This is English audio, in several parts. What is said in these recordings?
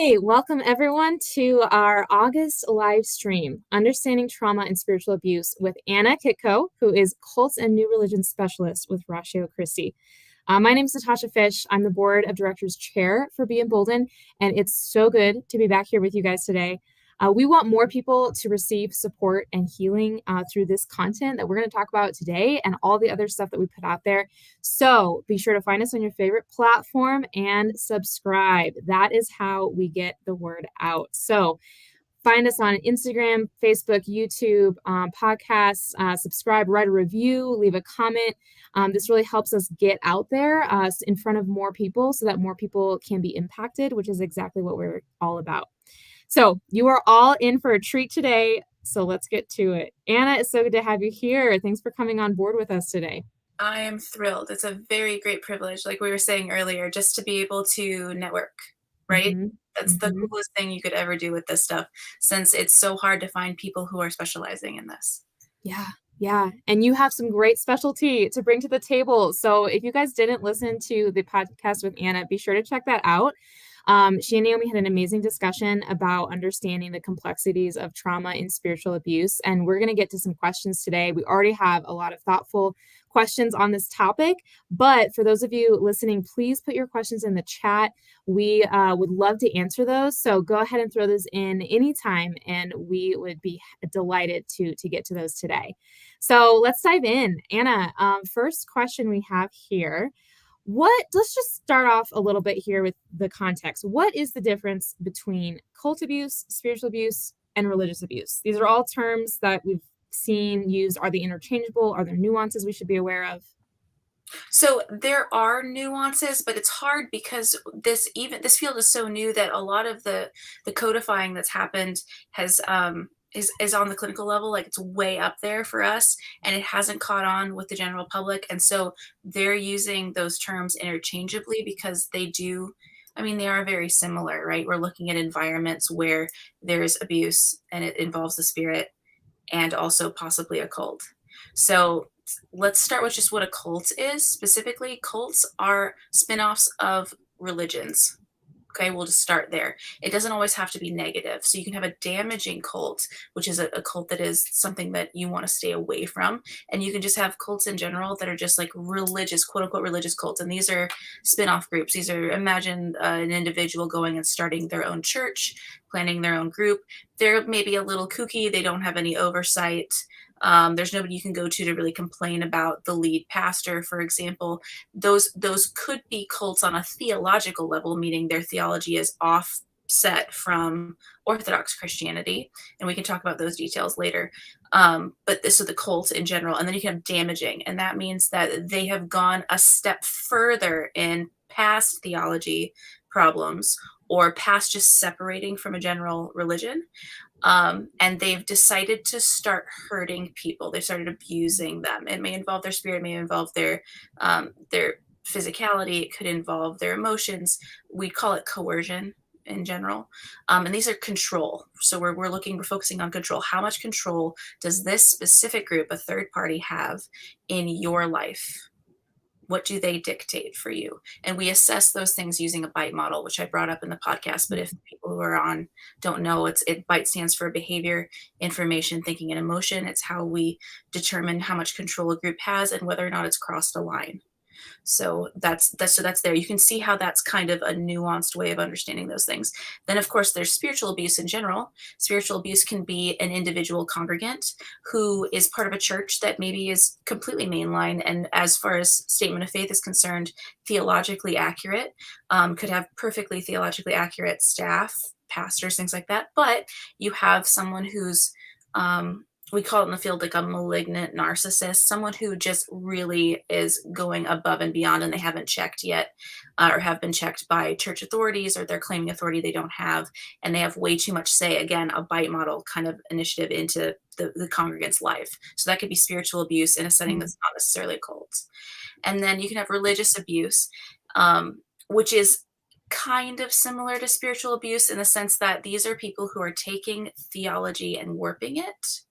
right, welcome everyone to our August live stream, Understanding Trauma and Spiritual Abuse with Anna Kitko, who is Cults and New Religion Specialist with Ratio Christi. My name is Natasha Fish. I'm the Board of Directors Chair for beEmboldened, and it's so good to be back here with you guys today. We want more people to receive support and healing through this content that we're going to talk about today and all the other stuff that we put out there. So be sure to find us on your favorite platform and subscribe. That is how we get the word out. So find us on Instagram, Facebook, YouTube, podcasts, subscribe, write a review, leave a comment. This really helps us get out there in front of more people so that more people can be impacted, which is exactly what we're all about. So you are all in for a treat today. So let's get to it. Anna, it's so good to have you here. Thanks for coming on board with us today. I am thrilled. It's a very great privilege, like we were saying earlier, just to be able to network, right? Mm-hmm. That's the coolest thing you could ever do with this stuff, since it's so hard to find people who are specializing in this. Yeah. And you have some great specialty to bring to the table. So if you guys didn't listen to the podcast with Anna, be sure to check that out. She and Naomi had an amazing discussion about understanding the complexities of trauma and spiritual abuse. And we're going to get to some questions today. We already have a lot of thoughtful questions on this topic. But for those of you listening, please put your questions in the chat. We would love to answer those. So go ahead and throw those in anytime, and we would be delighted to get to those today. So let's dive in. Anna, first question we have here. Let's just start off a little bit here with the context. What is the difference between cult abuse, spiritual abuse, and religious abuse? These are all terms that we've seen used. Are they interchangeable? Are there nuances we should be aware of? So there are nuances, but it's hard because this field is so new that a lot of the codifying that's happened has is on the clinical level, like it's way up there for us, and it hasn't caught on with the general public. And so they're using those terms interchangeably because they do, I mean, they are very similar, right? We're looking at environments where there's abuse and it involves the spirit and also possibly a cult. So let's start with just what a cult is. Specifically, cults are spin-offs of religions. Okay, we'll just start there. It doesn't always have to be negative. So you can have a damaging cult, which is a cult that is something that you want to stay away from. And you can just have cults in general that are just like religious, quote unquote, religious cults. And these are spin-off groups. These are, imagine an individual going and starting their own church, planning their own group. They're maybe a little kooky. They don't have any oversight. There's nobody you can go to really complain about the lead pastor, for example. Those could be cults on a theological level, meaning their theology is offset from Orthodox Christianity, and we can talk about those details later. But this is the cult in general, and then you can have damaging, and that means that they have gone a step further in past theology problems or past just separating from a general religion. And they've decided to start hurting people. They started abusing them. It may involve their spirit, it may involve their physicality, it could involve their emotions. We call it coercion in general. And these are control. So we're focusing on control. How much control does this specific group, a third party, have in your life? What do they dictate for you? And we assess those things using a BITE model, which I brought up in the podcast. But if people who are on don't know, BITE stands for behavior, information, thinking, and emotion. It's how we determine how much control a group has and whether or not it's crossed a line. So that's there. You can see how that's kind of a nuanced way of understanding those things. Then, of course, there's spiritual abuse in general. Spiritual abuse can be an individual congregant who is part of a church that maybe is completely mainline and, as far as statement of faith is concerned, theologically accurate, could have perfectly theologically accurate staff, pastors, things like that. But you have someone who's we call it in the field like a malignant narcissist, someone who just really is going above and beyond, and they haven't checked yet or have been checked by church authorities, or they're claiming authority they don't have, and they have way too much say. Again, a BITE model kind of initiative into the congregant's life. So that could be spiritual abuse in a setting that's not necessarily a cult. And then you can have religious abuse, which is kind of similar to spiritual abuse in the sense that these are people who are taking theology and warping it.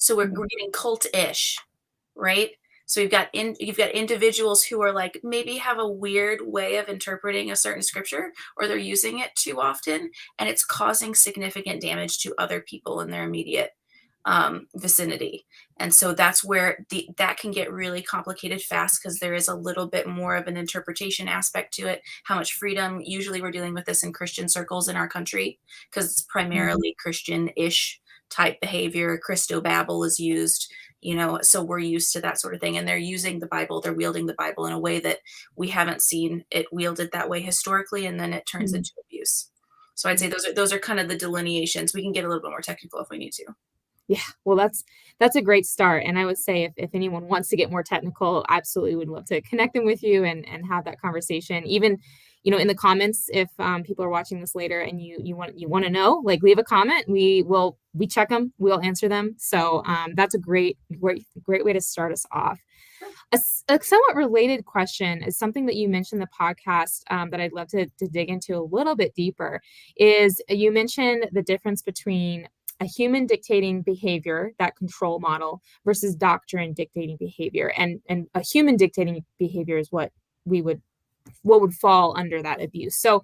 So we're getting cult-ish, right? So you've got individuals who are like maybe have a weird way of interpreting a certain scripture, or they're using it too often, and it's causing significant damage to other people in their immediate vicinity. And so that's where that can get really complicated fast, because there is a little bit more of an interpretation aspect to it. How much freedom? Usually we're dealing with this in Christian circles in our country, because it's primarily Christian-ish type behavior. Christobabble is used, so we're used to that sort of thing. And they're using the Bible, they're wielding the Bible in a way that we haven't seen it wielded that way historically, and then it turns into abuse. So I'd say those are kind of the delineations. We can get a little bit more technical if we need to. Yeah, well, that's a great start. And I would say if anyone wants to get more technical, absolutely would love to connect them with you and have that conversation. Even, in the comments, if people are watching this later and you want to know, like, leave a comment. We check them, we'll answer them. So that's a great way to start us off. A somewhat related question is something that you mentioned in the podcast that I'd love to dig into a little bit deeper. Is you mentioned the difference between a human dictating behavior, that control model, versus doctrine dictating behavior, and a human dictating behavior is what would fall under that abuse. So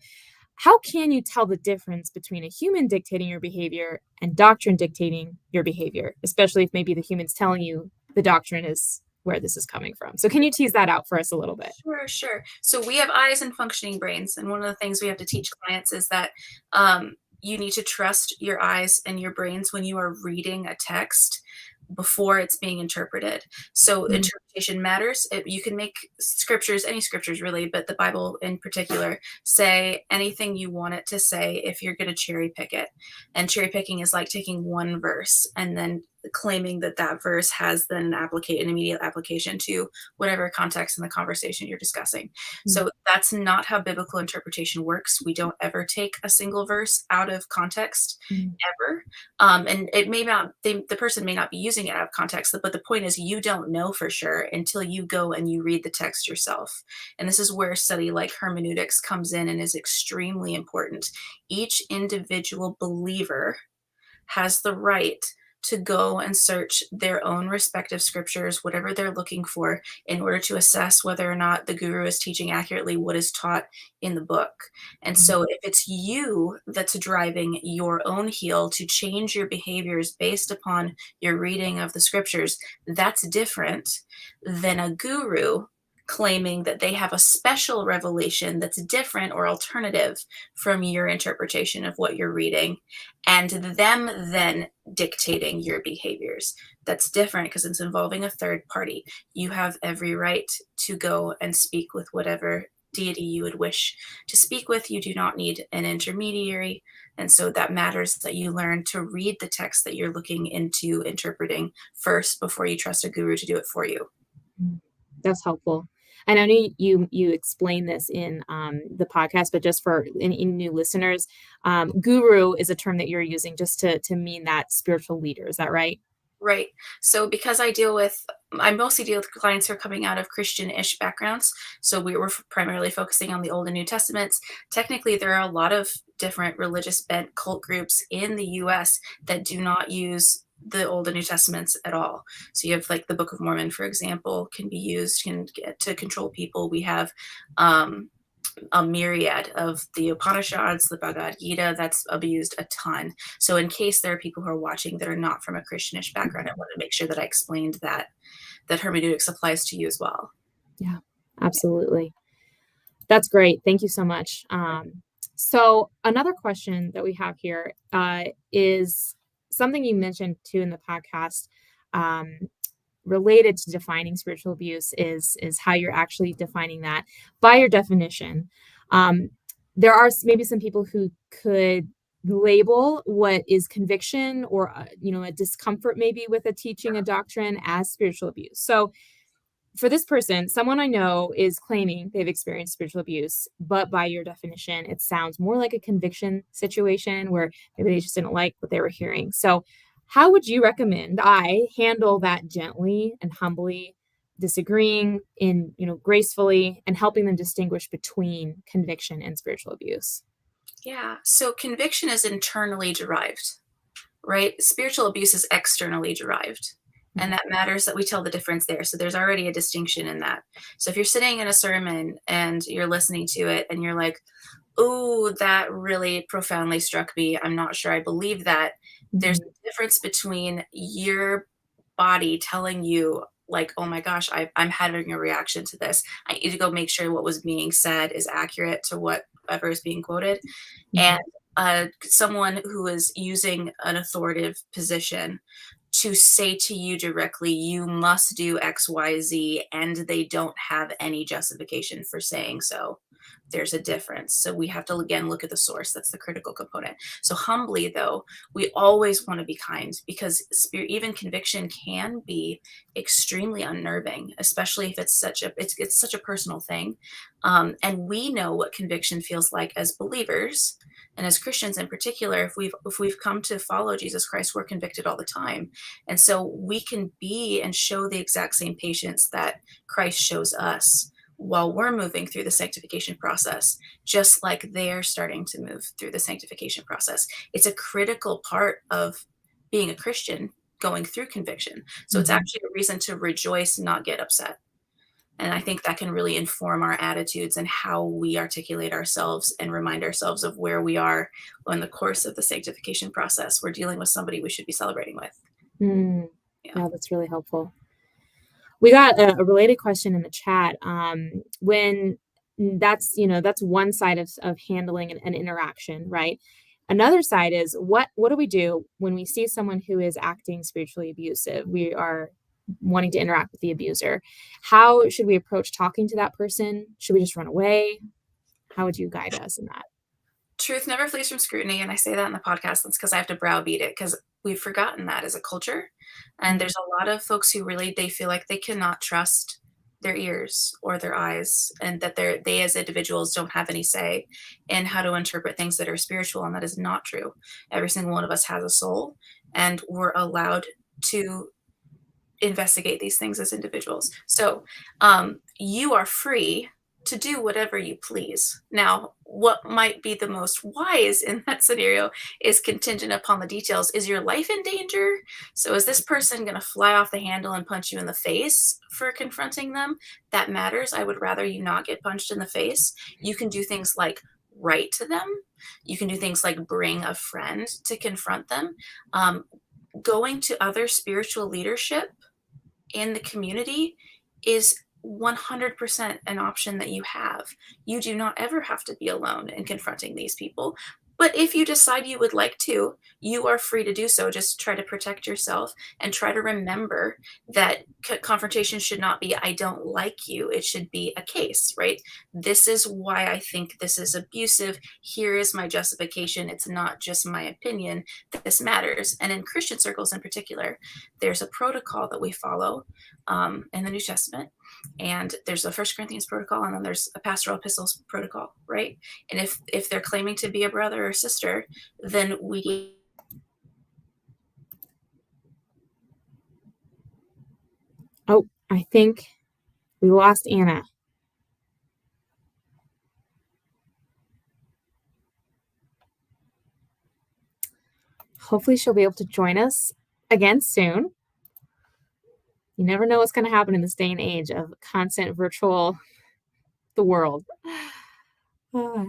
how can you tell the difference between a human dictating your behavior and doctrine dictating your behavior, especially if maybe the human's telling you the doctrine is where this is coming from? So can you tease that out for us a little bit? Sure. So we have eyes and functioning brains, and one of the things we have to teach clients is that you need to trust your eyes and your brains when you are reading a text before it's being interpreted. So interpretation matters. You can make any scriptures really, but the Bible in particular, say anything you want it to say if you're going to cherry pick it. And cherry picking is like taking one verse and then claiming that verse has then an immediate application to whatever context in the conversation you're discussing. So that's not how biblical interpretation works. We don't ever take a single verse out of context, ever. And the person may not be using it out of context, but the point is you don't know for sure until you go and you read the text yourself. And this is where a study like hermeneutics comes in and is extremely important. Each individual believer has the right to go and search their own respective scriptures, whatever they're looking for, in order to assess whether or not the guru is teaching accurately what is taught in the book. And so if it's you that's driving your own heel to change your behaviors based upon your reading of the scriptures, that's different than a guru claiming that they have a special revelation that's different or alternative from your interpretation of what you're reading, and them then dictating your behaviors. That's different because it's involving a third party. You have every right to go and speak with whatever deity you would wish to speak with. You do not need an intermediary. And so that matters that you learn to read the text that you're looking into interpreting first before you trust a guru to do it for you. That's helpful. And I know you explain this in the podcast, but just for any new listeners, guru is a term that you're using just to mean that spiritual leader. Is that right? Right. So because I mostly deal with clients who are coming out of Christian-ish backgrounds. So we were primarily focusing on the Old and New Testaments. Technically, there are a lot of different religious bent cult groups in the US that do not use the Old and New Testaments at all. So you have like the Book of Mormon, for example, can get to control people. We have a myriad of the Upanishads, the Bhagavad Gita, that's abused a ton. So in case there are people who are watching that are not from a Christianish background, I want to make sure that I explained that hermeneutics applies to you as well. Yeah, absolutely. That's great. Thank you so much. So another question that we have here is something you mentioned too in the podcast, related to defining spiritual abuse is how you're actually defining that. By your definition, there are maybe some people who could label what is conviction or a discomfort maybe with a teaching, a doctrine, as spiritual abuse. So for this person, someone I know is claiming they've experienced spiritual abuse, but by your definition, it sounds more like a conviction situation where maybe they just didn't like what they were hearing. So how would you recommend I handle that gently and humbly, disagreeing gracefully, and helping them distinguish between conviction and spiritual abuse? Yeah. So conviction is internally derived, right? Spiritual abuse is externally derived. And that matters that we tell the difference there. So there's already a distinction in that. So if you're sitting in a sermon and you're listening to it and you're like, oh, that really profoundly struck me, I'm not sure I believe that. There's a difference between your body telling you, like, oh my gosh, I'm having a reaction to this. I need to go make sure what was being said is accurate to whatever is being quoted. And someone who is using an authoritative position to say to you directly, you must do X, Y, Z, and they don't have any justification for saying so. There's a difference. So we have to, again, look at the source. That's the critical component. So humbly, though, we always want to be kind, because even conviction can be extremely unnerving, especially if it's such a personal thing. And we know what conviction feels like as believers. And as Christians in particular, if we've come to follow Jesus Christ, we're convicted all the time. And so we can be and show the exact same patience that Christ shows us while we're moving through the sanctification process, just like they're starting to move through the sanctification process. It's a critical part of being a Christian, going through conviction. So it's actually a reason to rejoice, not get upset. And I think that can really inform our attitudes and how we articulate ourselves and remind ourselves of where we are in the course of the sanctification process. We're dealing with somebody we should be celebrating with. Yeah, that's really helpful. We got a related question in the chat. When that's one side of handling an interaction, right? Another side is what do we do when we see someone who is acting spiritually abusive? We are wanting to interact with the abuser. How should we approach talking to that person? Should we just run away? How would you guide us in that? Truth never flees from scrutiny, and I say that in the podcast. That's because I have to browbeat it, because we've forgotten that as a culture. And there's a lot of folks who really, they feel like they cannot trust their ears or their eyes, and that they as individuals don't have any say in how to interpret things that are spiritual, and that is not true. Every single one of us has a soul, and we're allowed to investigate these things as individuals. So you are free to do whatever you please. Now, what might be the most wise in that scenario is contingent upon the details. Is your life in danger? So is this person going to fly off the handle and punch you in the face for confronting them? That matters. I would rather you not get punched in the face. You can do things like write to them. You can do things like bring a friend to confront them. Going to other spiritual leadership in the community is 100% an option that you have. You do not ever have to be alone in confronting these people. But if you decide you would like to, you are free to do so. Just try to protect yourself and try to remember that confrontation should not be, I don't like you. It should be a case, right? This is why I think this is abusive. Here is my justification. It's not just my opinion. This matters. And in Christian circles in particular, there's a protocol that we follow in the New Testament. And there's a First Corinthians protocol, and then there's a pastoral epistles protocol, right? And if they're claiming to be a brother or sister, then we... Oh, I think we lost Anna. Hopefully she'll be able to join us again soon. You never know what's going to happen in this day and age of constant virtual, the world. Oh,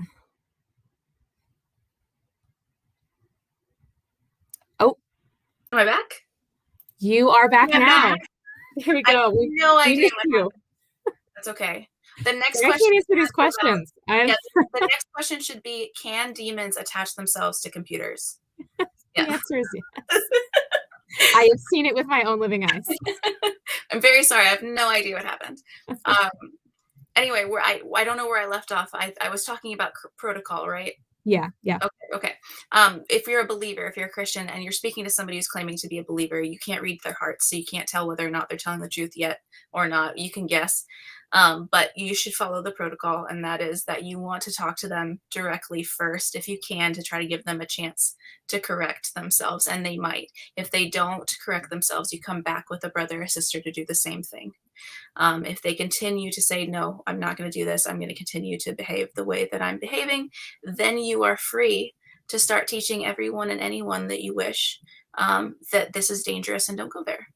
Am I back? You are back now. There we go. I have no idea what you. happened. That's okay. The next I question. can't answer these questions. The next question should be: can demons attach themselves to computers? The answer is yes. I have seen it with my own living eyes. I'm very sorry. I have no idea what happened. Anyway, I don't know where I left off. I was talking about protocol, right? Yeah. Okay. If you're a believer, if you're a Christian and you're speaking to somebody who's claiming to be a believer, you can't read their hearts, so you can't tell whether or not they're telling the truth yet or not. You can guess. But you should follow the protocol, and that is that you want to talk to them directly first, if you can, to try to give them a chance to correct themselves, and they might. If they don't correct themselves, you come back with a brother or sister to do the same thing. If they continue to say, no, I'm not going to do this, I'm going to continue to behave the way that I'm behaving, then you are free to start teaching everyone and anyone that you wish that this is dangerous and don't go there.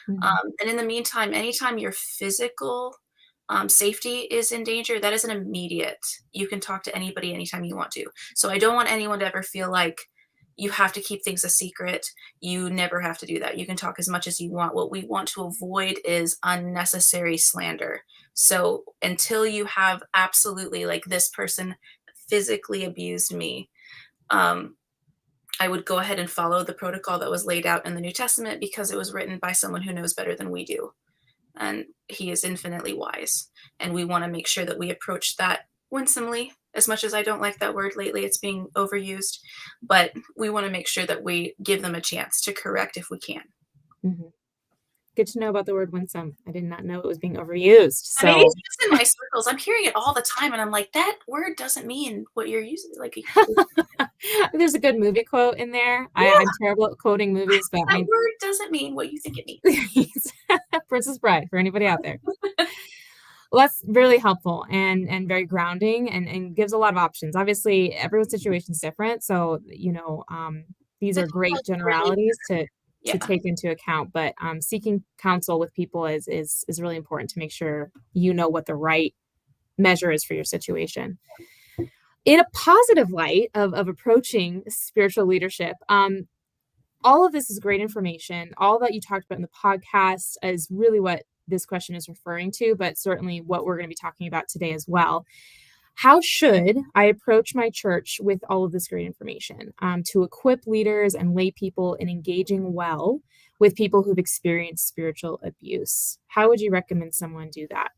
Mhm. And in the meantime, anytime your physical safety is in danger, that is an immediate. You can talk to anybody anytime you want to. So I don't want anyone to ever feel like you have to keep things a secret. You never have to do that. You can talk as much as you want. What we want to avoid is unnecessary slander. So until you have absolutely like this person physically abused me, um, I would go ahead and follow the protocol that was laid out in the New Testament because it was written by someone who knows better than we do. And he is infinitely wise. And we want to make sure that we approach that winsomely. As much as I don't like that word lately, it's being overused. But we want to make sure that we give them a chance to correct if we can. Mhm. Good to know about the word winsome. I did not know it was being overused. And maybe it's So just in my circles. I'm hearing it all the time, and I'm like, that word doesn't mean what you're using. Like, there's a good movie quote in there. yeah, I'm terrible at quoting movies, but that word doesn't mean what you think it means. Princess Bride for anybody out there. Well, that's really helpful and very grounding and gives a lot of options. Obviously, everyone's situation is different, so these The are details great really generalities to Yeah. take into account. But seeking counsel with people is really important to make sure you know what the right measure is for your situation. In a positive light of approaching spiritual leadership, all of this is great information. All that you talked about in the podcast is really what this question is referring to, but certainly what we're going to be talking about today as well. How should I approach my church with all of this great information to equip leaders and lay people in engaging well with people who've experienced spiritual abuse? How would you recommend someone do that?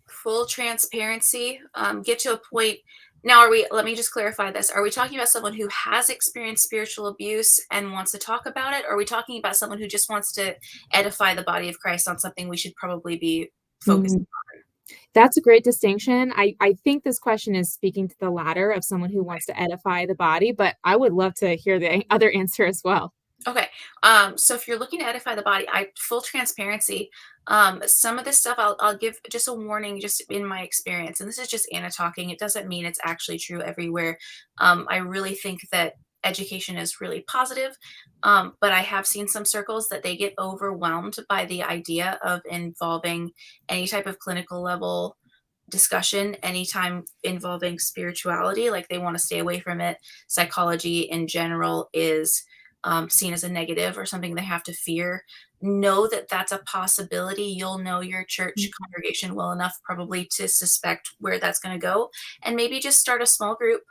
Full transparency, get to a point. Now, let me just clarify this. Are we talking about someone who has experienced spiritual abuse and wants to talk about it? Or are we talking about someone who just wants to edify the body of Christ on something we should probably be focused Mhm. That's a great distinction. I think this question is speaking to the latter of someone who wants to edify the body, but I would love to hear the other answer as well. Okay. So if you're looking to edify the body, full transparency. Some of this stuff I'll give just a warning, just in my experience, and this is just Anna talking. It doesn't mean it's actually true everywhere. I really think that education is really positive, but I have seen some circles that they get overwhelmed by the idea of involving any type of clinical level discussion anytime involving spirituality. Like they want to stay away from it. Psychology in general is seen as a negative or something they have to fear. Know that that's a possibility. You'll know your church Mhm. congregation well enough probably to suspect where that's going to go, and maybe just start a small group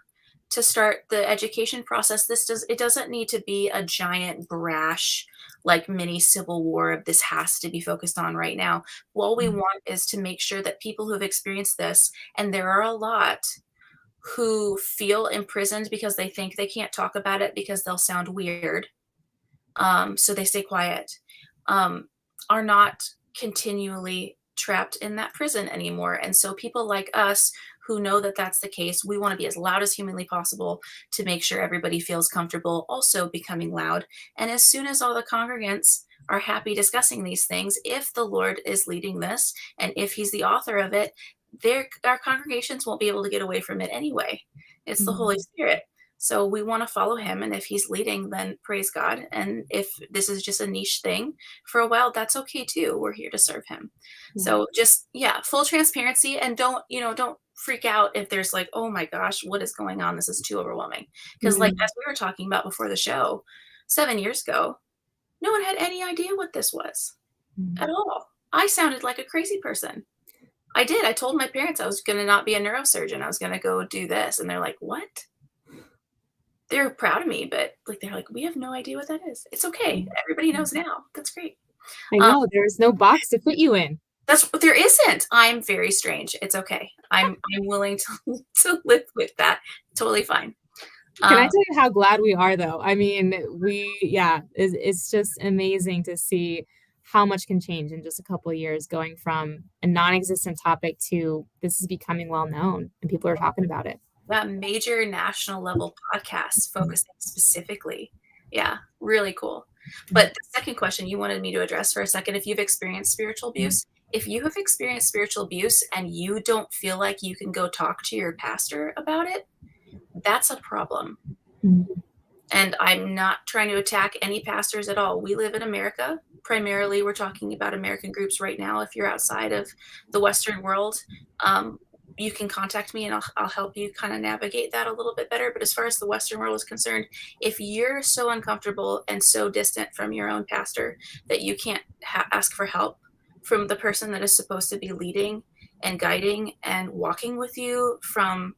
to start the education process. It doesn't need to be a giant brash like mini civil war of this has to be focused on right now. All we want is to make sure that people who have experienced this, and there are a lot who feel imprisoned because they think they can't talk about it because they'll sound weird, so they stay quiet, um, are not continually trapped in that prison anymore. And so people like us who know that that's the case, we want to be as loud as humanly possible to make sure everybody feels comfortable also becoming loud. And as soon as all the congregants are happy discussing these things, if the Lord is leading this and if he's the author of it, our congregations won't be able to get away from it anyway. It's the Mhm. Holy Spirit. So we want to follow him. And if he's leading, then praise God. And if this is just a niche thing for a while, that's okay too. We're here to serve him. Yeah. So just, yeah, full transparency, and don't freak out if there's like, oh my gosh, what is going on? This is too overwhelming. Because like, Mhm. as we were talking about before the show, 7 years ago, no one had any idea what this was at Mhm. all. I sounded like a crazy person. I did. I told my parents I was going to not be a neurosurgeon. I was going to go do this. And they're like, what? They're proud of me, but, like, they're like, "We have no idea what that is." It's okay. Mhm. Everybody knows Mhm. now. That's great. I Um, know there's no box to put you in. there isn't. I'm very strange. It's okay. I'm willing to to live with that. Totally fine. Can I Um, tell you how glad we are though? I mean, it's just amazing to see how much can change in just a couple of years going from a non-existent topic to this is becoming well known and people are talking about it. that major national level podcasts focusing specifically. Yeah, really cool. But the second question you wanted me to address for a second, if you've experienced spiritual Mhm. abuse, if you have experienced spiritual abuse and you don't feel like you can go talk to your pastor about it, that's a problem. Mhm. And I'm not trying to attack any pastors at all. We live in America. Primarily, we're talking about American groups right now. If you're outside of the Western world, um, you can contact me and I'll help you kind of navigate that a little bit better. But as far as the Western world is concerned, if you're so uncomfortable and so distant from your own pastor that you can't ask for help from the person that is supposed to be leading and guiding and walking with you from,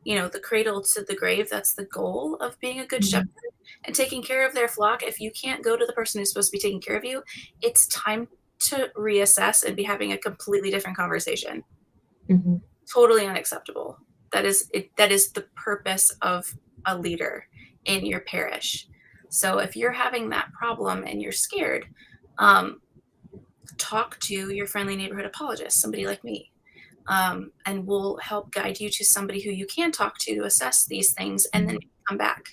the cradle to the grave, that's the goal of being a good shepherd Mhm. and taking care of their flock. If you can't go to the person who's supposed to be taking care of you, it's time to reassess and be having a completely different conversation. Mhm. Totally unacceptable. That is it. That is the purpose of a leader in your parish. So if you're having that problem and you're scared, um, talk to your friendly neighborhood apologist, somebody like me, and we'll help guide you to somebody who you can talk to assess these things, and then come back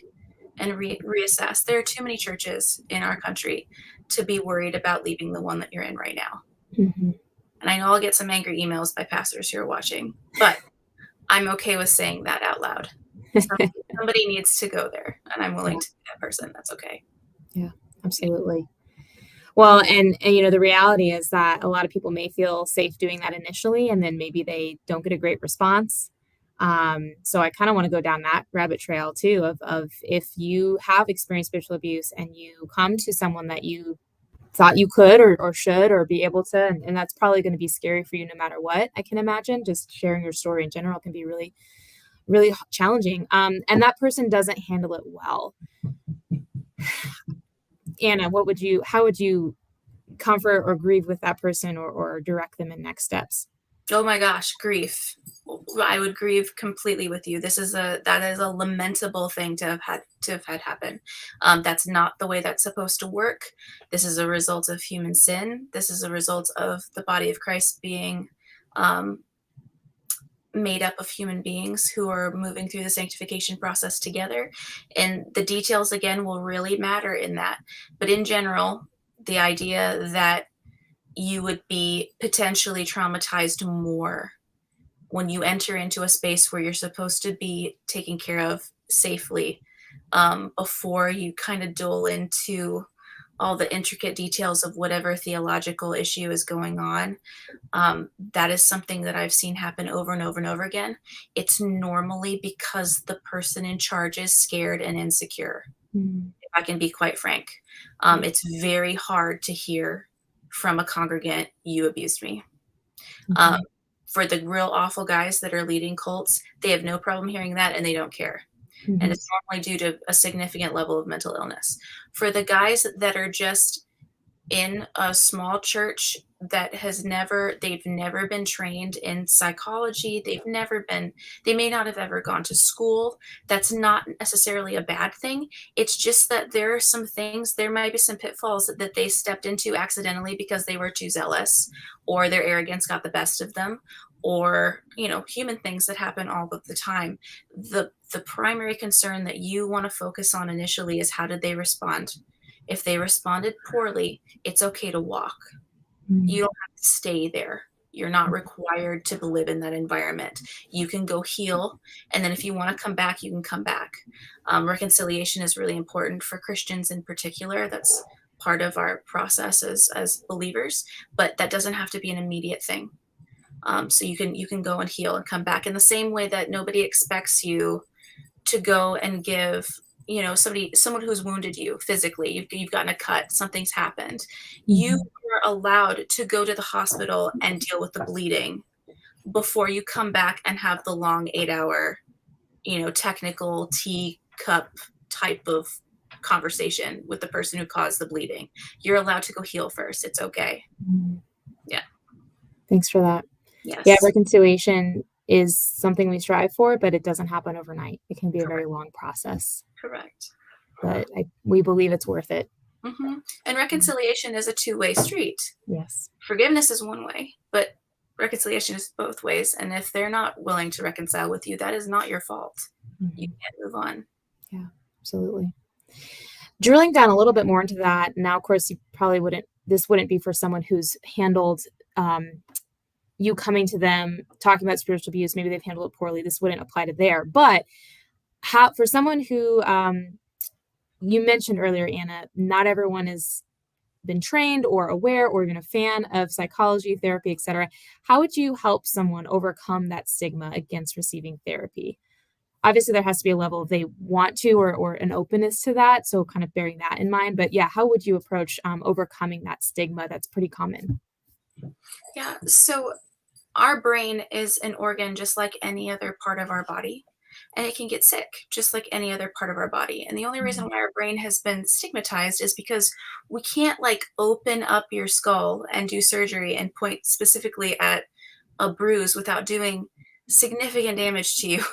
and reassess. There are too many churches in our country to be worried about leaving the one that you're in right now. Mhm. And I know I'll get some angry emails by pastors who are watching, but I'm okay with saying that out loud. Somebody needs to go there, and I'm willing Yeah. to be that person. That's okay. Yeah, absolutely. Well, and the reality is that a lot of people may feel safe doing that initially, and then maybe they don't get a great response. So I kind of want to go down that rabbit trail too of if you have experienced spiritual abuse and you come to someone that you thought you could or should or be able to, and that's probably going to be scary for you no matter what. I can imagine just sharing your story in general can be really, really challenging. And that person doesn't handle it well. Anna, how would you comfort or grieve with that person or direct them in next steps? Oh my gosh, grief. I would grieve completely with you. That is a lamentable thing to have had happen. That's not the way that's supposed to work. This is a result of human sin. This is a result of the body of Christ being um, made up of human beings who are moving through the sanctification process together. And the details again will really matter in that. But in general, the idea that you would be potentially traumatized more when you enter into a space where you're supposed to be taken care of safely, before you kind of duel into all the intricate details of whatever theological issue is going on. That is something that I've seen happen over and over and over again. It's normally because the person in charge is scared and insecure, Mm, if I can be quite frank. yeah. It's very hard to hear from a congregant, "You abused me." Um, Mhm. for the real awful guys that are leading cults, they have no problem hearing that and they don't care. And Mhm. it's normally due to a significant level of mental illness. For the guys that are just in a small church that they've never been trained in psychology, they may not have ever gone to school. That's not necessarily a bad thing. It's just that there might be some pitfalls that they stepped into accidentally because they were too zealous, or their arrogance got the best of them, or human things that happen all of the time. The primary concern that you want to focus on initially is, how did they respond? If they responded poorly, it's okay to walk. You Mm, don't have to stay there. You're not required to live in that environment. You can go heal, and then if you want to come back, you can come back. Reconciliation is really important for Christians in particular. That's part of our process as believers, but that doesn't have to be an immediate thing. So you can go and heal and come back in the same way that nobody expects you to go and give someone who's wounded you physically. You've gotten a cut, something's happened, you mhm. are allowed to go to the hospital and deal with the bleeding before you come back and have the long 8 hour technical teacup type of conversation with the person who caused the bleeding. You're allowed to go heal first. It's okay. Mm. Yeah. Thanks for that. Yeah, Yes. reconciliation is something we strive for, but it doesn't happen overnight. It can be a very Correct. long process, Correct. but we believe it's worth it. And Mm. reconciliation is a two-way street. Yes. Forgiveness is one way, but reconciliation is both ways. And if they're not willing to reconcile with you, that is not your fault. You Mhm. can't move on. Yeah, absolutely. Drilling down a little bit more into that, now, of course, this wouldn't be for someone who's handled you coming to them talking about spiritual abuse. Maybe they've handled it poorly. This wouldn't apply to there. But how, for someone who, you mentioned earlier, Anna, not everyone has been trained or aware or even a fan of psychology, therapy, etc. How would you help someone overcome that stigma against receiving therapy? Obviously, there has to be a level if they want to, or an openness to that. So kind of bearing that in mind. But yeah, how would you approach overcoming that stigma that's pretty common? Yeah. So our brain is an organ just like any other part of our body, and it can get sick just like any other part of our body. And the only reason Mhm. why our brain has been stigmatized is because we can't like open up your skull and do surgery and point specifically at a bruise without doing significant damage to you.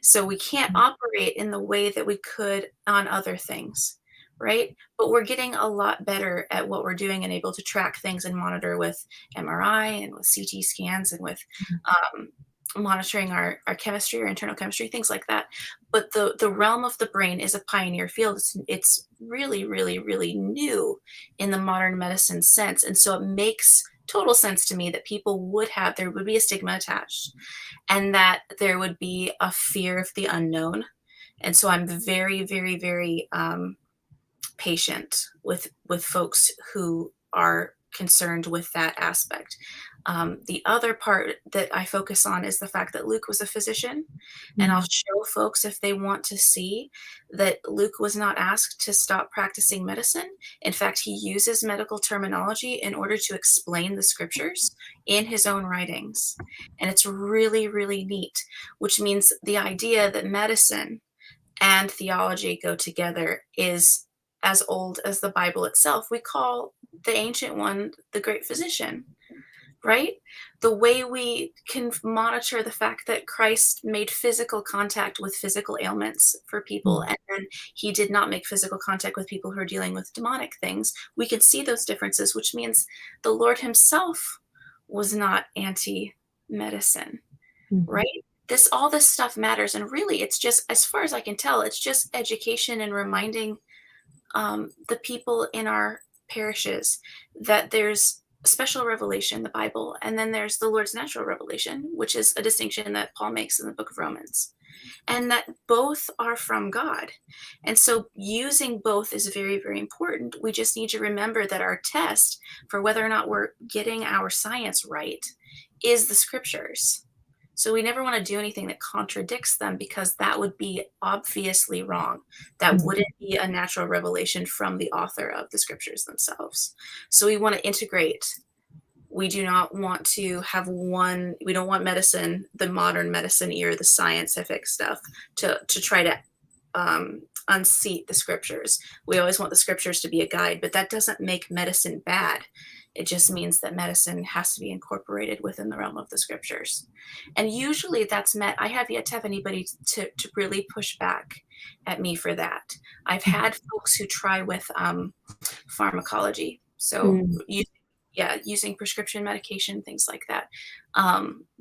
So we can't operate in the way that we could on other things, right? But we're getting a lot better at what we're doing and able to track things and monitor with MRI and with CT scans and with um, monitoring our chemistry, our internal chemistry, things like that. But the realm of the brain is a pioneer field. It's really, really, really new in the modern medicine sense. And so it makes total sense to me that people would have, there would be a stigma attached and that there would be a fear of the unknown. And so I'm very, very, very patient with folks who are concerned with that aspect. The other part that I focus on is the fact that Luke was a physician, and I'll Mhm. show folks if they want to see that Luke was not asked to stop practicing medicine. In fact, he uses medical terminology in order to explain the scriptures in his own writings. And it's really, really neat, which means the idea that medicine and theology go together is as old as the Bible itself. We call the ancient one the great physician, right? The way we can monitor the fact that Christ made physical contact with physical ailments for people, Mhm. and then he did not make physical contact with people who are dealing with demonic things. We can see those differences, which means the Lord himself was not anti medicine, Mhm. right? All this stuff matters. And really, it's just, as far as I can tell, it's just education and reminding the people in our parishes that there's special revelation, the Bible, and then there's the Lord's natural revelation, which is a distinction that Paul makes in the book of Romans, and that both are from God. And so using both is very, very important. We just need to remember that our test for whether or not we're getting our science right is the scriptures. So we never want to do anything that contradicts them because that would be obviously wrong. That Mhm. wouldn't be a natural revelation from the author of the scriptures themselves. So we want to integrate. We do not want to have one, we don't want medicine, the modern medicine ear, the scientific stuff, to try to unseat the scriptures. We always want the scriptures to be a guide, but that doesn't make medicine bad. It just means that medicine has to be incorporated within the realm of the scriptures. And usually that's met, I have yet to have anybody to really push back at me for that. I've had folks who try with pharmacology. So Mhm. using prescription medication, things like that.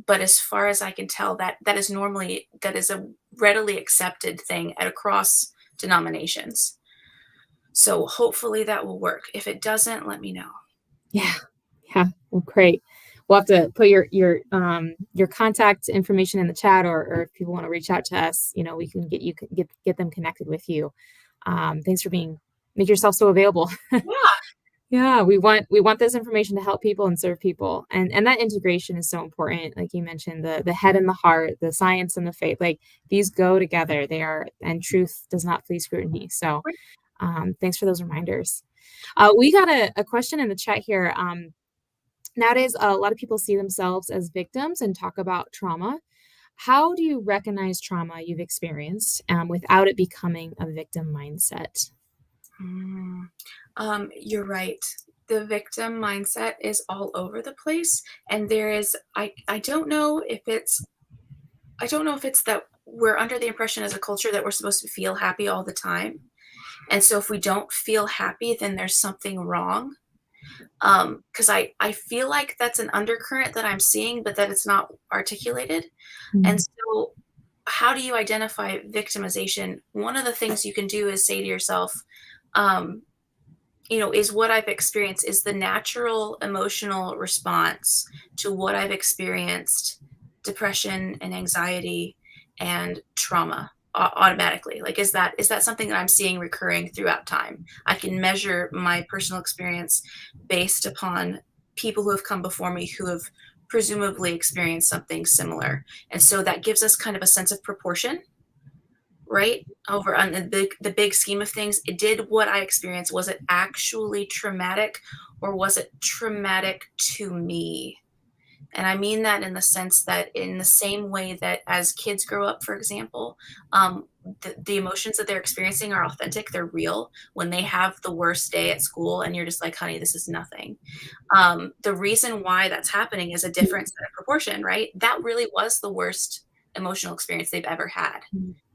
But as far as I can tell, that is a readily accepted thing across denominations. So hopefully that will work. If it doesn't, let me know. Yeah. Yeah. Well, great. We'll have to put your contact information in the chat, or if people want to reach out to us, we can get them connected with you. Thanks for make yourself so available. Yeah, Yeah, we want this information to help people and serve people. And that integration is so important. Like you mentioned, the head and the heart, the science and the faith, like these go together. They are, and truth does not flee scrutiny. So thanks for those reminders. We got a question in the chat here. Nowadays, a lot of people see themselves as victims and talk about trauma. How do you recognize trauma you've experienced without it becoming a victim mindset? Mm. You're right. The victim mindset is all over the place, and there is. I don't know if it's. I don't know if it's that we're under the impression as a culture that we're supposed to feel happy all the time, and so if we don't feel happy, then there's something wrong. Because I feel like that's an undercurrent that I'm seeing, but that it's not articulated. And Mm, so, how do you identify victimization? One of the things you can do is say to yourself, um, is what I've experienced is the natural emotional response to what I've experienced, depression and anxiety and trauma. automatically? Like, is that something that I'm seeing recurring throughout time? I can measure my personal experience based upon people who have come before me who have presumably experienced something similar. And so that gives us kind of a sense of proportion, right? Over on the big scheme of things, it did what I experienced. Was it actually traumatic, or was it traumatic to me? And I mean that in the sense that in the same way that as kids grow up, for example, the emotions that they're experiencing are authentic, they're real. When they have the worst day at school and you're just like, honey, this is nothing. The reason why that's happening is a different set of proportion, right? That really was the worst emotional experience they've ever had.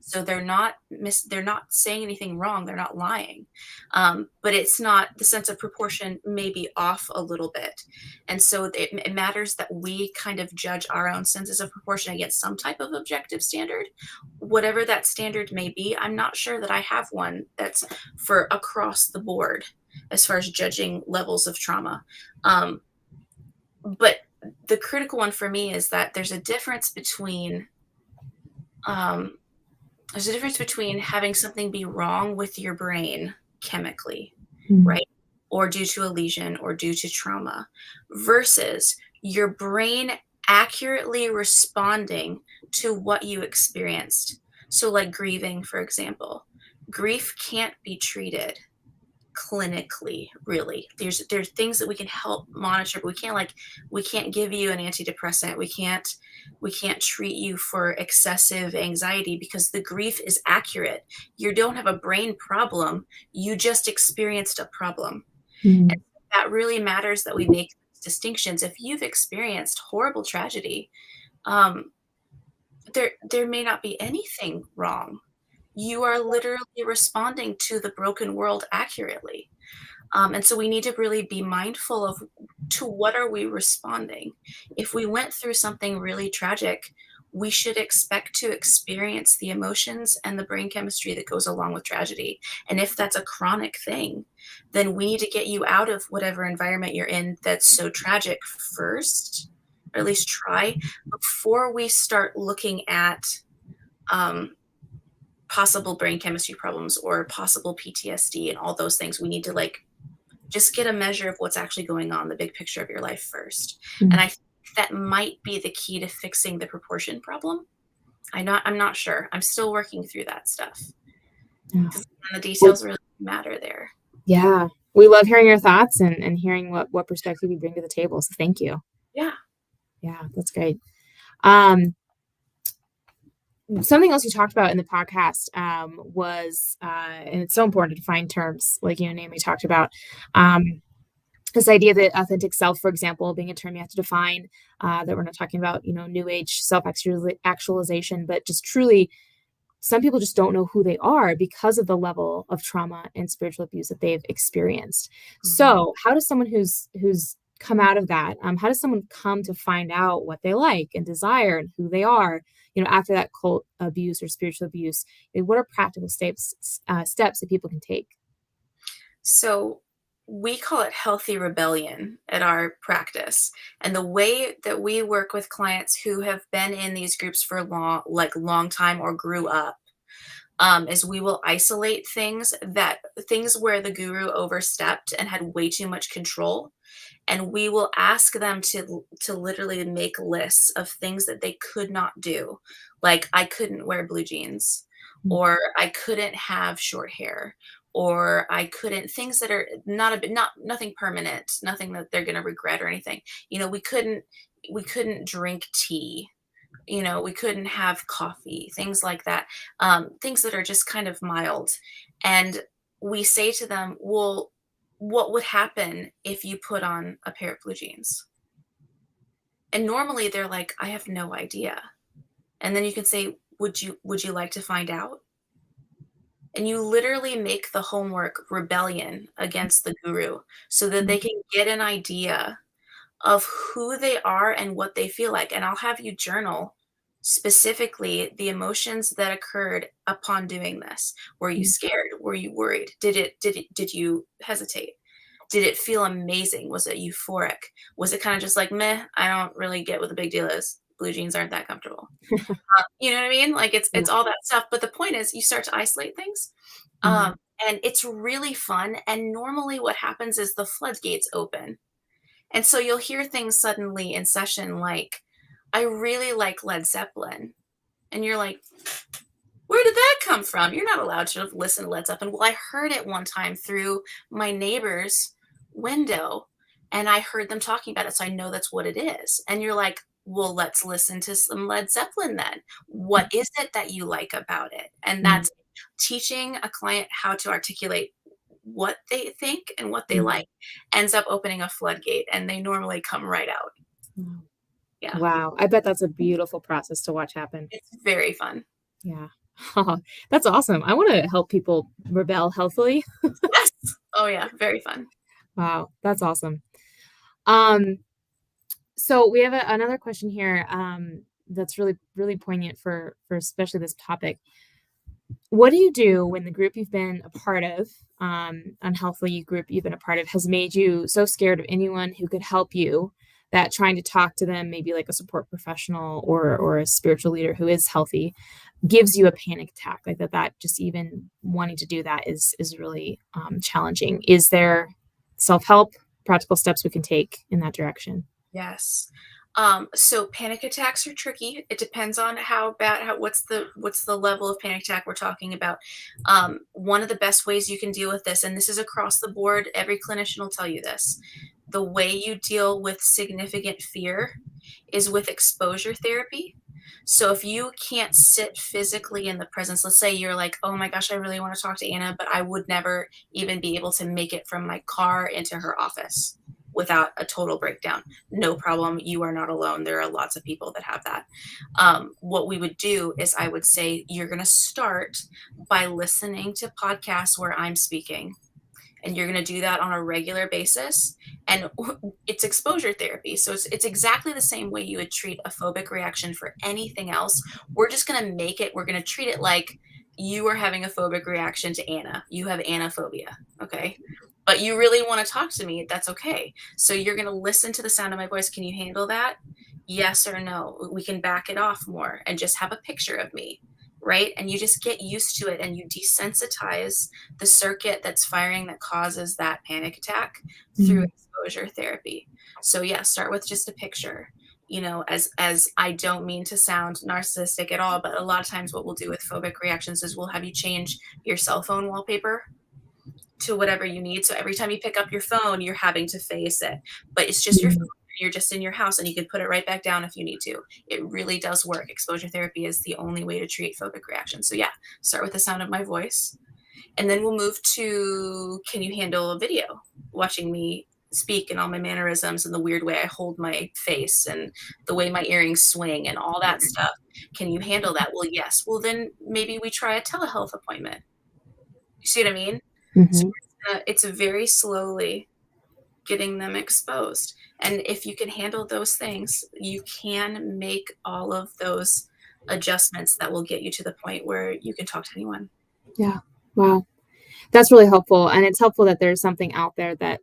So they're not saying anything wrong. They're not lying. But it's not, the sense of proportion may be off a little bit. And so it matters that we kind of judge our own senses of proportion against some type of objective standard, whatever that standard may be. I'm not sure that I have one that's for across the board as far as judging levels of trauma. But the critical one for me is that there's a difference between having something be wrong with your brain chemically, right? Or due to a lesion or due to trauma, versus your brain accurately responding to what you experienced. So like grieving, for example, grief can't be treated clinically, really. There's things that we can help monitor, but we can't give you an antidepressant. We can't treat you for excessive anxiety because the grief is accurate. You don't have a brain problem, you just experienced a problem. And that really matters that we make distinctions. If you've experienced horrible tragedy, there may not be anything wrong. You are literally responding to the broken world accurately. And so we need to really be mindful of to what are we responding. If we went through something really tragic, we should expect to experience the emotions and the brain chemistry that goes along with tragedy. And if that's a chronic thing, then we need to get you out of whatever environment you're in that's so tragic first, or at least try, before we start looking at possible brain chemistry problems or possible PTSD and all those things. We need to just get a measure of what's actually going on, the big picture of your life first. And I think that might be the key to fixing the proportion problem. I'm not sure. I'm still working through that stuff. Because the details really matter there. Yeah. We love hearing your thoughts and hearing what perspective you bring to the table. So thank you. Yeah. Yeah, that's great. Something else you talked about in the podcast was, and it's so important to define terms, like you and Amy talked about, this idea that authentic self, for example, being a term you have to define, that we're not talking about, new age self-actualization, but just truly, some people just don't know who they are because of the level of trauma and spiritual abuse that they've experienced. So how does someone who's come out of that, how does someone come to find out what they like and desire and who they are, after that cult abuse or spiritual abuse? What are practical steps that people can take? So we call it healthy rebellion at our practice. And the way that we work with clients who have been in these groups for long time or grew up, is we will isolate things where the guru overstepped and had way too much control. And we will ask them to literally make lists of things that they could not do. Like, I couldn't wear blue jeans, or I couldn't have short hair, or I couldn't, things that are nothing permanent, nothing that they're going to regret or anything. We couldn't drink tea. We couldn't have coffee, things like that. Things that are just kind of mild. And we say to them, well, what would happen if you put on a pair of blue jeans? And normally they're like, I have no idea. And then you can say, would you like to find out? And you literally make the homework rebellion against the guru so that they can get an idea of who they are and what they feel like. And I'll have you journal specifically the emotions that occurred upon doing this. Were you scared? Were you worried? Did you hesitate? Did it feel amazing? Was it euphoric? Was it kind of just like, meh, I don't really get what the big deal is? blue jeans aren't that comfortable. You know what I mean? Like Yeah. it's all that stuff. But the point is you start to isolate things. Mhm. And it's really fun. And normally what happens is the floodgates open. And so you'll hear things suddenly in session like, I really like Led Zeppelin. And you're like, where did that come from? You're not allowed to listen to Led Zeppelin. Well, I heard it one time through my neighbor's window and I heard them talking about it. So I know that's what it is. And you're like, well, let's listen to some Led Zeppelin then. What is it that you like about it? And Mhm. that's teaching a client how to articulate what they think and what they Mhm. like ends up opening a floodgate and they normally come right out. Wow. Yeah. Wow. I bet that's a beautiful process to watch happen. It's very fun. Yeah. That's awesome. I want to help people rebel healthily. Yes. Oh yeah, very fun. Wow, that's awesome. Um, so we have another question here that's really poignant for especially this topic. What do you do when the group you've been a part of, unhealthy group you've been a part of, has made you so scared of anyone who could help you that trying to talk to them, maybe like a support professional or a spiritual leader who is healthy, gives you a panic attack? Like that just even wanting to do that is really challenging. Is there self help practical steps we can take in that direction? Yes. So panic attacks are tricky. It depends on what's the level of panic attack we're talking about. One of the best ways you can deal with this, and this is across the board, every clinician will tell you this. The way you deal with significant fear is with exposure therapy. So if you can't sit physically in the presence, let's say you're like, oh my gosh, I really want to talk to Anna, but I would never even be able to make it from my car into her office without a total breakdown. No problem. You are not alone. There are lots of people that have that. What we would do is I would say, you're going to start by listening to podcasts where I'm speaking. And you're going to do that on a regular basis. And it's exposure therapy. So it's exactly the same way you would treat a phobic reaction for anything else. We're just going to we're going to treat it like you are having a phobic reaction to Anna. You have anaphobia. Okay. But you really want to talk to me. That's okay. So you're going to listen to the sound of my voice. Can you handle that? Yes or no. We can back it off more and just have a picture of me. Right. And you just get used to it and you desensitize the circuit that's firing that causes that panic attack through Mhm. exposure therapy. So yeah, start with just a picture. You know, as I don't mean to sound narcissistic at all, but a lot of times what we'll do with phobic reactions is we'll have you change your cell phone wallpaper to whatever you need. So every time you pick up your phone, you're having to face it, but it's just your phone. Mhm. You're just in your house and you can put it right back down if you need to. It really does work. Exposure therapy is the only way to treat phobic reactions. So yeah, start with the sound of my voice. And then we'll move to, can you handle a video? Watching me speak and all my mannerisms and the weird way I hold my face and the way my earrings swing and all that stuff. Can you handle that? Well, yes. Well, then maybe we try a telehealth appointment. You see what I mean? So Mhm. it's very slowly getting them exposed. And if you can handle those things, you can make all of those adjustments that will get you to the point where you can talk to anyone. Yeah. Wow. That's really helpful, and it's helpful that there's something out there that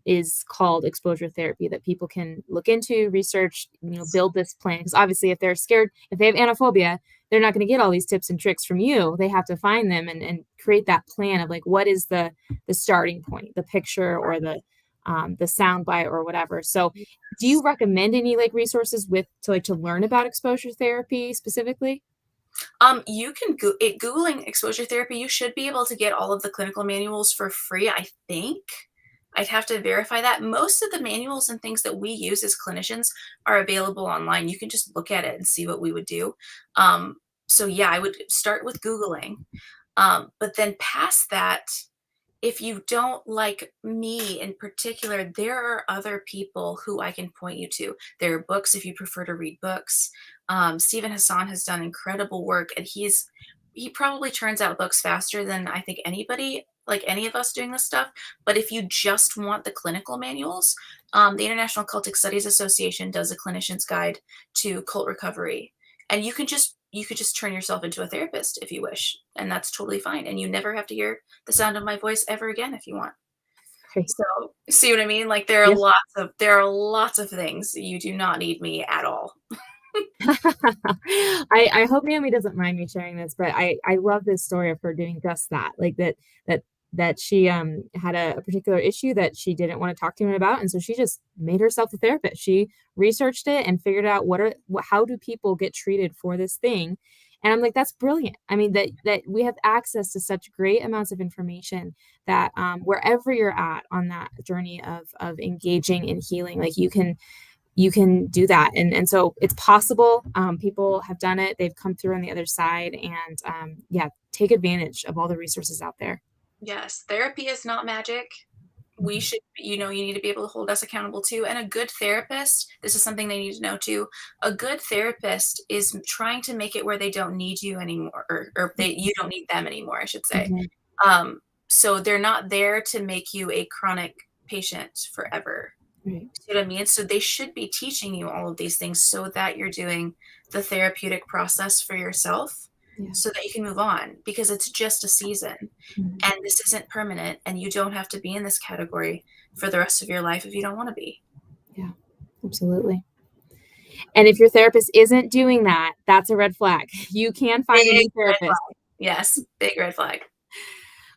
is called exposure therapy that people can look into, research, build this plan. Because obviously, if they're scared, if they have anaphobia, they're not going to get all these tips and tricks from you. They have to find them and create that plan of like what is the starting point, the picture or the sound bite or whatever. So, do you recommend any like resources to learn about exposure therapy specifically? You can Googling exposure therapy. You should be able to get all of the clinical manuals for free. I think I'd have to verify that. Most of the manuals and things that we use as clinicians are available online. You can just look at it and see what we would do. Um, so yeah, I would start with Googling, but then past that, if you don't like me in particular, there are other people who I can point you to. There are books if you prefer to read books. Stephen Hassan has done incredible work, and he probably churns out books faster than I think anybody, like any of us doing this stuff. But if you just want the clinical manuals, the International Cultic Studies Association does a clinician's guide to cult recovery, and you could just turn yourself into a therapist if you wish, and that's totally fine. And you never have to hear the sound of my voice ever again if you want. Great. So, see what I mean? Like Yes. there are lots of things. You do not need me at all. I hope Naomi doesn't mind me sharing this, but I love this story of her doing just that. Like that that she had a particular issue that she didn't want to talk to anyone about, and so she just made herself a therapist. She researched it and figured out how do people get treated for this thing. And I'm like, that's brilliant. I mean, that we have access to such great amounts of information that wherever you're at on that journey of engaging in healing, like you can do that. And so it's possible. People have done it. They've come through on the other side. And yeah, take advantage of all the resources out there. Yes, therapy is not magic. We Mhm. should, you need to be able to hold us accountable too. And a good therapist, this is something they need to know too. A good therapist is trying to make it where they don't need you anymore, or you don't need them anymore, I should say. Mhm. Um, so they're not there to make you a chronic patient forever. Right. See what I mean? So they should be teaching you all of these things so that you're doing the therapeutic process for yourself Yeah. so that you can move on, because it's just a season Mhm. and this isn't permanent, and you don't have to be in this category for the rest of your life if you don't want to be. Yeah. Absolutely. And if your therapist isn't doing that, that's a red flag. You can find a Big new red therapist. flag. Yes, big red flag.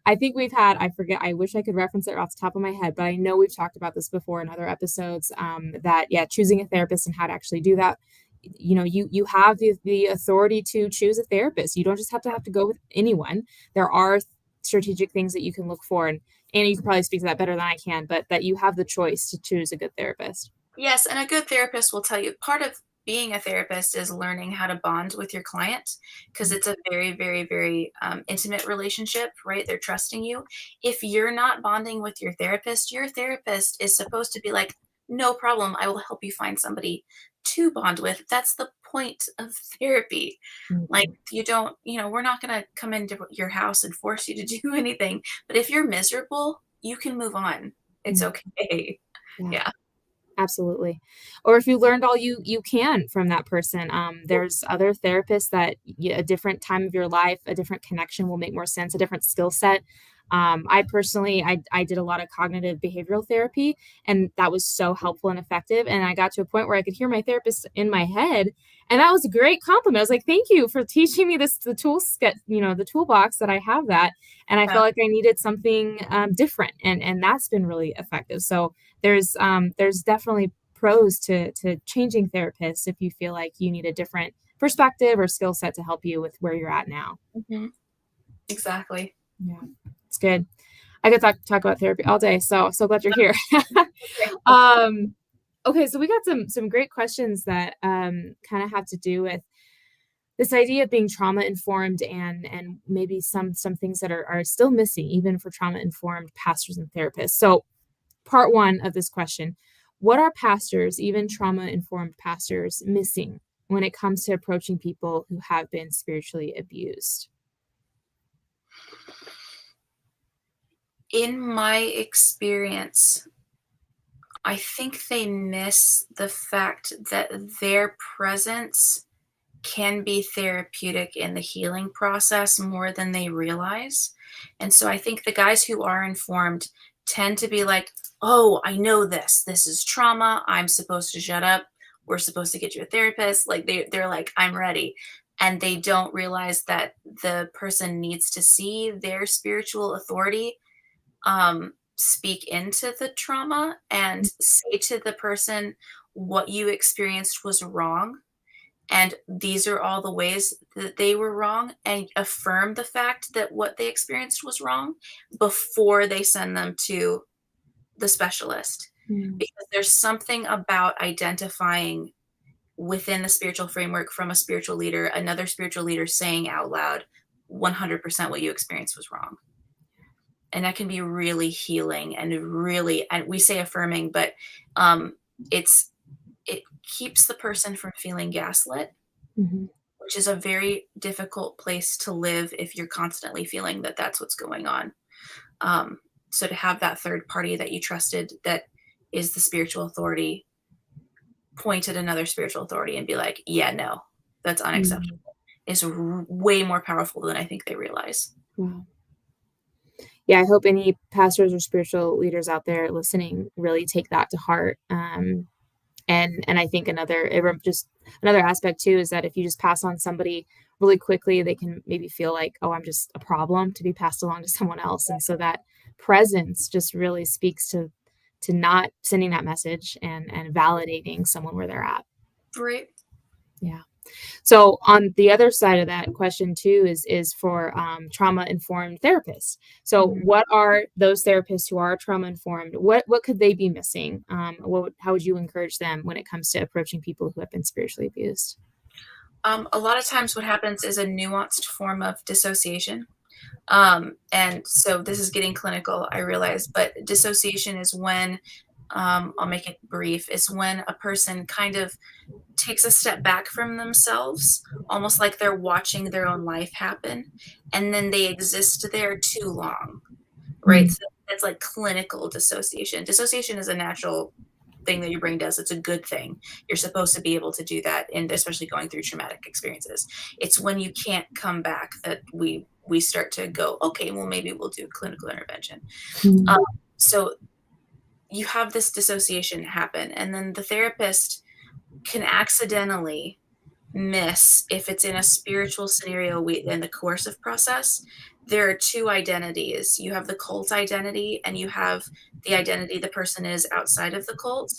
I think we've had, I forget, I wish I could reference it off the top of my head, but I know we've talked about this before in other episodes, that, yeah, choosing a therapist and how to actually do that. You have the authority to choose a therapist. You don't just have to go with anyone. There are strategic things that you can look for. And Anna, you can probably speak to that better than I can, but that you have the choice to choose a good therapist. Yes, and a good therapist will tell you part of being a therapist is learning how to bond with your client, because it's a very, very, very intimate relationship, right? They're trusting you. If you're not bonding with your therapist is supposed to be like, no problem, I will help you find somebody to bond with. That's the point of therapy. Like, Mhm. you don't, we're not going to come into your house and force you to do anything. But if you're miserable, you can move on. It's Mhm. okay. Yeah. Yeah. Absolutely. Or if you learned all you can from that person, there's other therapists that a different time of your life, a different connection will make more sense, a different skill set. I personally, I did a lot of cognitive behavioral therapy, and that was so helpful and effective. And I got to a point where I could hear my therapist in my head, and that was a great compliment. I was like, "Thank you for teaching me this, the tool set, the toolbox that I have that." And I Yeah. felt like I needed something different, and that's been really effective. So there's definitely pros to changing therapists if you feel like you need a different perspective or skill set to help you with where you're at now. Mhm. Exactly. Yeah, it's good. I could talk about therapy all day, so glad you're here. Okay. um, okay, so we got some great questions that kind of have to do with this idea of being trauma informed and maybe some things that are still missing even for trauma informed pastors and therapists. So part one of this question: what are pastors, even trauma informed pastors, missing when it comes to approaching people who have been spiritually abused? In my experience, I think they miss the fact that their presence can be therapeutic in the healing process more than they realize. And so I think the guys who are informed tend to be like, "Oh, I know this. This is trauma. I'm supposed to shut up. We're supposed to get you a therapist." Like they're like, "I'm ready." And they don't realize that the person needs to see their spiritual authority speak into the trauma and say to the person, what you experienced was wrong, and these are all the ways that they were wrong, and affirm the fact that what they experienced was wrong before they send them to the specialist. Mm, Because there's something about identifying within the spiritual framework from a spiritual leader, another spiritual leader saying out loud 100% what you experienced was wrong. And that can be really healing and really, and we say affirming, but um it's it keeps the person from feeling gaslit, mhm, which is a very difficult place to live if you're constantly feeling that that's what's going on. So to have that third party that you trusted, that is the spiritual authority, point at another spiritual authority and be like, yeah, no, that's mhm. unacceptable, is way more powerful than I think they realize. Wow. Yeah, I hope any pastors or spiritual leaders out there listening really take that to heart. And I think just another aspect too is that if you just pass on somebody really quickly, they can maybe feel like, oh, I'm just a problem to be passed along to someone else. And so that presence just really speaks to not sending that message and validating someone where they're at. Right. Yeah. So on the other side of that question too is for trauma-informed therapists. So what are those therapists who are trauma-informed? What could they be missing? How would you encourage them when it comes to approaching people who have been spiritually abused? A lot of times what happens is a nuanced form of dissociation. And so this is getting clinical, I realize, but dissociation is when, I'll make it brief, is when a person kind of takes a step back from themselves, almost like they're watching their own life happen, and then they exist there too long, right? Mm. So it's like clinical dissociation. Dissociation is a natural thing that your brain does. It's a good thing. You're supposed to be able to do that, and especially going through traumatic experiences. It's when you can't come back that we start to go, okay, well, maybe we'll do clinical intervention. Mm. So you have this dissociation happen, and then the therapist can accidentally miss, if it's in a spiritual scenario in the coercive process, there are two identities. You have the cult identity, and you have the identity the person is outside of the cult,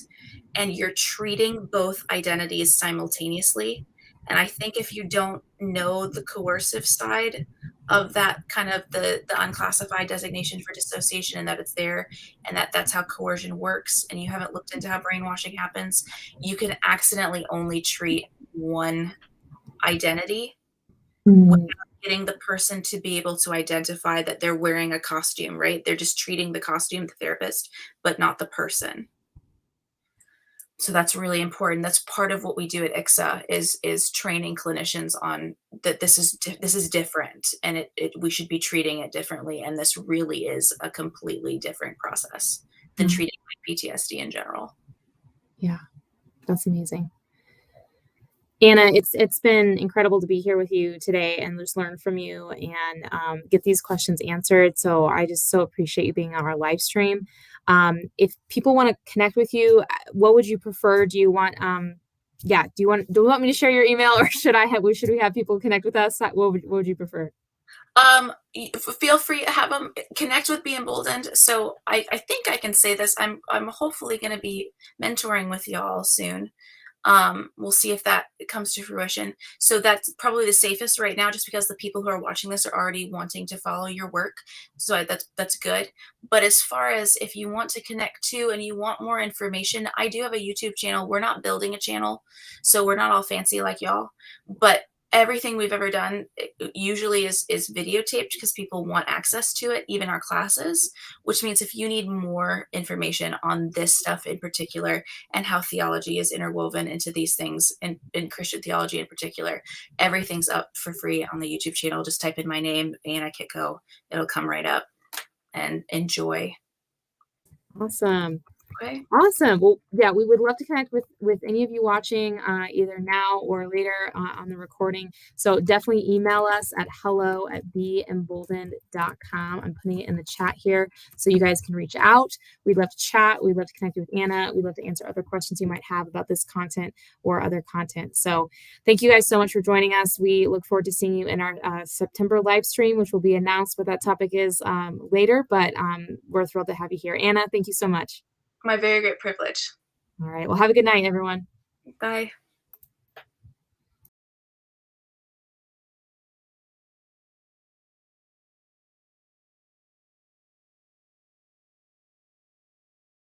and you're treating both identities simultaneously. And I think if you don't know the coercive side of that, kind of the unclassified designation for dissociation, and that it's there, and that's how coercion works, and you haven't looked into how brainwashing happens, you can accidentally only treat one identity without Mm. getting the person to be able to identify that they're wearing a costume, right? They're just treating the costume, the therapist, but not the person. So that's really important. That's part of what we do at ICSA is training clinicians on that this is different, and we should be treating it differently, and this really is a completely different process than Yeah. treating PTSD in general. Yeah, that's amazing. Anna, it's been incredible to be here with you today and just learn from you and get these questions answered. So I just so appreciate you being on our live stream. If people want to connect with you, what would you prefer? Do you want do you want me to share your email, or should we have people connect with us? What would you prefer? Feel free to have them connect with beEmboldened. So I think I can say this. I'm hopefully going to be mentoring with y'all soon. We'll see if that comes to fruition. So that's probably the safest right now, just because the people who are watching this are already wanting to follow your work. So that's good. But as far as if you want to connect to and you want more information, I do have a YouTube channel. We're not building a channel, so we're not all fancy like y'all, but everything we've ever done usually is videotaped because people want access to it, even our classes, which means if you need more information on this stuff in particular and how theology is interwoven into these things, and in Christian theology in particular, everything's up for free on the YouTube channel. Just type in my name, Anna Kitko. It'll come right up, and enjoy. Awesome. Okay. Awesome. Well, yeah, we would love to connect with any of you watching either now or later on the recording. So definitely email us at hello@beemboldened.com. I'm putting it in the chat here so you guys can reach out. We'd love to chat. We'd love to connect with Anna. We'd love to answer other questions you might have about this content or other content. So thank you guys so much for joining us. We look forward to seeing you in our September live stream, which will be announced what that topic is later. But we're thrilled to have you here. Anna, thank you so much. My very great privilege. All right. Well, have a good night, everyone. Bye.